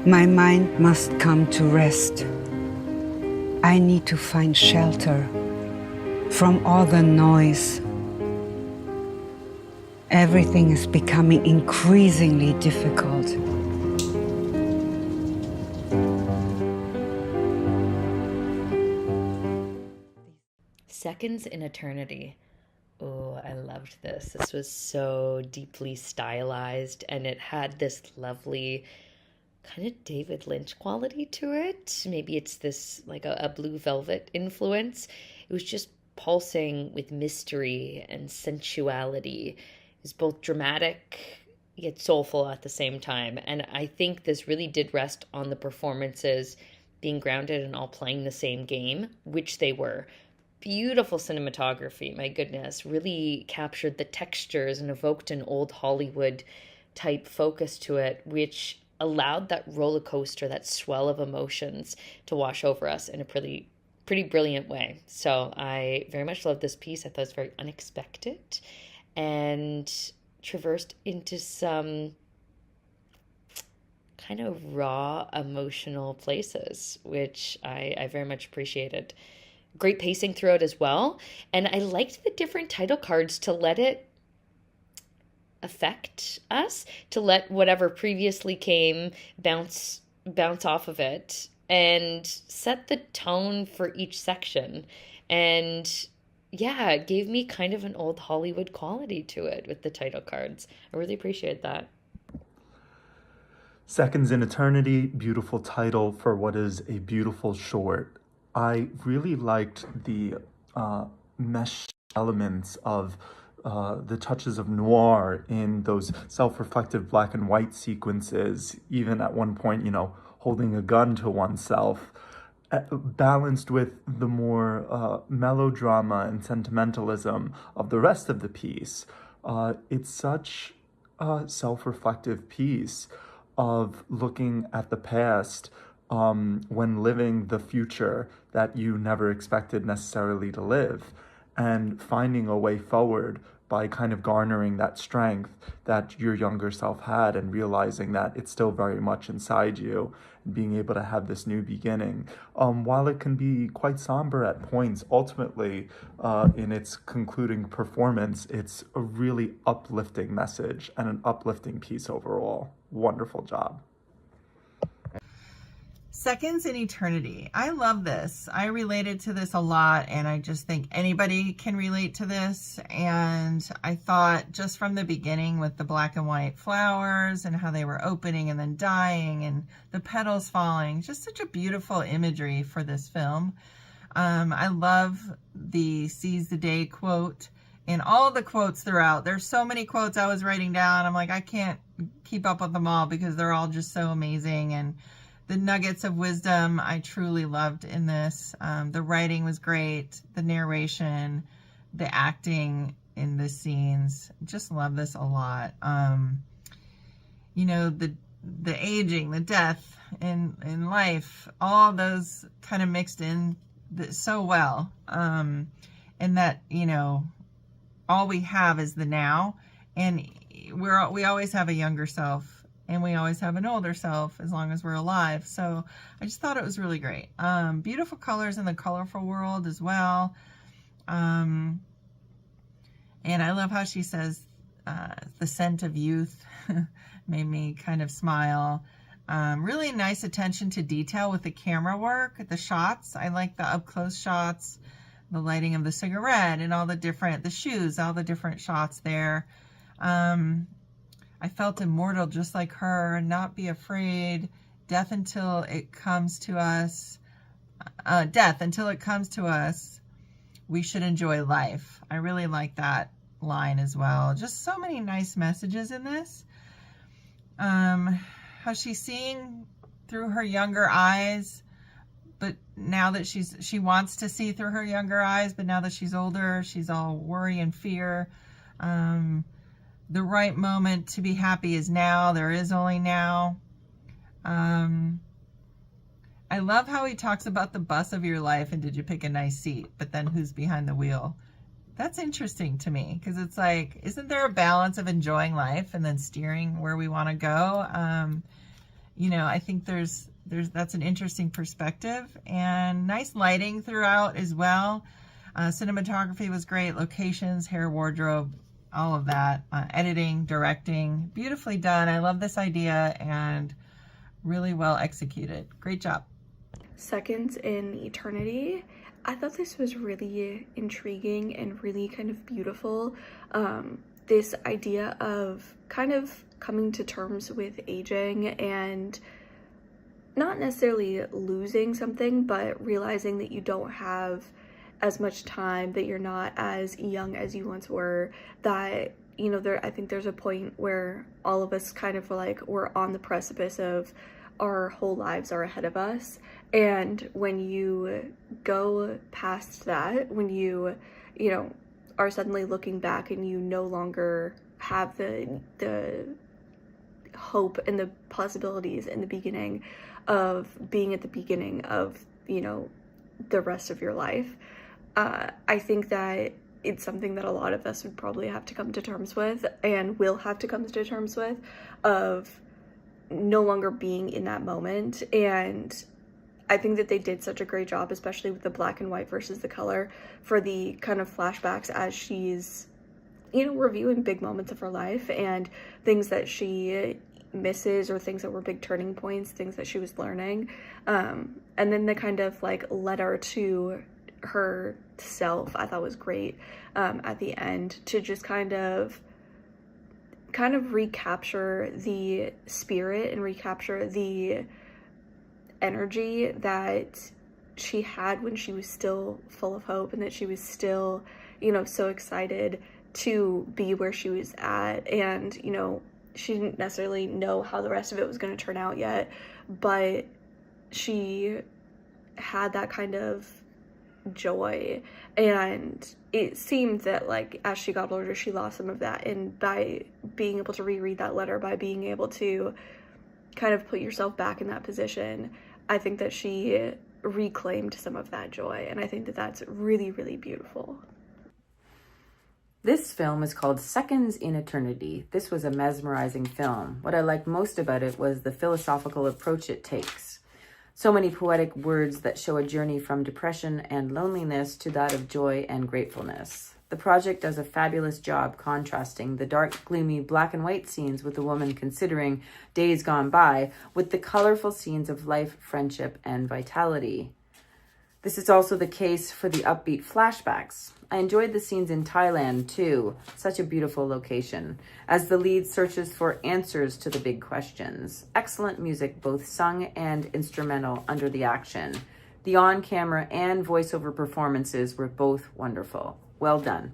My mind must come to rest. I need to find shelter from all the noise. Everything is becoming increasingly difficult. Seconds in Eternity. Oh, I loved this. This was so deeply stylized, and it had this lovely kind of David Lynch quality to it. Maybe it's this like a Blue Velvet influence. It was just pulsing with mystery and sensuality. It was both dramatic yet soulful at the same time. And I think this really did rest on the performances being grounded and all playing the same game, which they were. Beautiful cinematography, my goodness, really captured the textures and evoked an old Hollywood type focus to it, which allowed that roller coaster, that swell of emotions to wash over us in a pretty brilliant way. So I very much love this piece. I thought it was very unexpected and traversed into some kind of raw emotional places, which I very much appreciated. Great pacing throughout as well. And I liked the different title cards to let it affect us, to let whatever previously came bounce off of it and set the tone for each section. And yeah, it gave me kind of an old Hollywood quality to it with the title cards. I really appreciate that. Seconds in Eternity, beautiful title for what is a beautiful short. I really liked the mesh elements of the touches of noir in those self-reflective black and white sequences, even at one point, holding a gun to oneself, balanced with the more melodrama and sentimentalism of the rest of the piece. It's such a self-reflective piece of looking at the past when living the future that you never expected necessarily to live, and finding a way forward by kind of garnering that strength that your younger self had and realizing that it's still very much inside you and being able to have this new beginning. While it can be quite somber at points, ultimately in its concluding performance, it's a really uplifting message and an uplifting piece overall. Wonderful job. Seconds in Eternity. I love this. I related to this a lot, and I just think anybody can relate to this. And I thought just from the beginning with the black and white flowers and how they were opening and then dying and the petals falling, just such a beautiful imagery for this film. I love the seize the day quote and all the quotes throughout. There's so many quotes I was writing down. I'm like, I can't keep up with them all because they're all just so amazing. And the nuggets of wisdom I truly loved in this. The writing was great. The narration, the acting in the scenes. Just love this a lot. The aging, the death in life, all those kind of mixed in so well. And that, all we have is the now. And we always have a younger self. And we always have an older self as long as we're alive. So I just thought it was really great. Beautiful colors in the colorful world as well. And I love how she says the scent of youth made me kind of smile. Really nice attention to detail with the camera work, the shots. I like the up close shots, the lighting of the cigarette and all the shoes, all the different shots there. I felt immortal just like her, not be afraid, death until it comes to us, we should enjoy life. I really like that line as well. Just so many nice messages in this. How she's seeing through her younger eyes, but now that she wants to see through her younger eyes, but now that she's older, she's all worry and fear. The right moment to be happy is now. There is only now. And I love how he talks about the bus of your life and did you pick a nice seat, but then who's behind the wheel? That's interesting to me because it's like, isn't there a balance of enjoying life and then steering where we want to go? I think that's an interesting perspective, and nice lighting throughout as well. Cinematography was great, locations, hair, wardrobe, all of that. Editing, directing, beautifully done. I love this idea and really well executed. Great job. Seconds in Eternity. I thought this was really intriguing and really kind of beautiful. This idea of kind of coming to terms with aging and not necessarily losing something, but realizing that you don't have as much time, that you're not as young as you once were, that, I think there's a point where all of us kind of like, we're on the precipice of our whole lives are ahead of us. And when you go past that, when you are suddenly looking back and you no longer have the hope and the possibilities in the beginning of being at the beginning of, the rest of your life, I think that it's something that a lot of us would probably have to come to terms with and will have to come to terms with, of no longer being in that moment. And I think that they did such a great job, especially with the black and white versus the color, for the kind of flashbacks as she's, reviewing big moments of her life and things that she misses or things that were big turning points, things that she was learning. And then the kind of like letter to herself, I thought was great at the end, to just kind of recapture the spirit and recapture the energy that she had when she was still full of hope and that she was still, so excited to be where she was at. And, she didn't necessarily know how the rest of it was going to turn out yet, but she had that kind of joy, and it seemed that like as she got older she lost some of that, and by being able to reread that letter, by being able to kind of put yourself back in that position, I think that she reclaimed some of that joy, and I think that that's really, really beautiful. This film is called Seconds in Eternity. This was a mesmerizing film. What I liked most about it was the philosophical approach it takes. So many poetic words that show a journey from depression and loneliness to that of joy and gratefulness. The project does a fabulous job contrasting the dark, gloomy, black and white scenes with the woman considering days gone by with the colorful scenes of life, friendship, and vitality. This is also the case for the upbeat flashbacks. I enjoyed the scenes in Thailand too, such a beautiful location, as the lead searches for answers to the big questions. Excellent music, both sung and instrumental under the action. The on-camera and voiceover performances were both wonderful. Well done.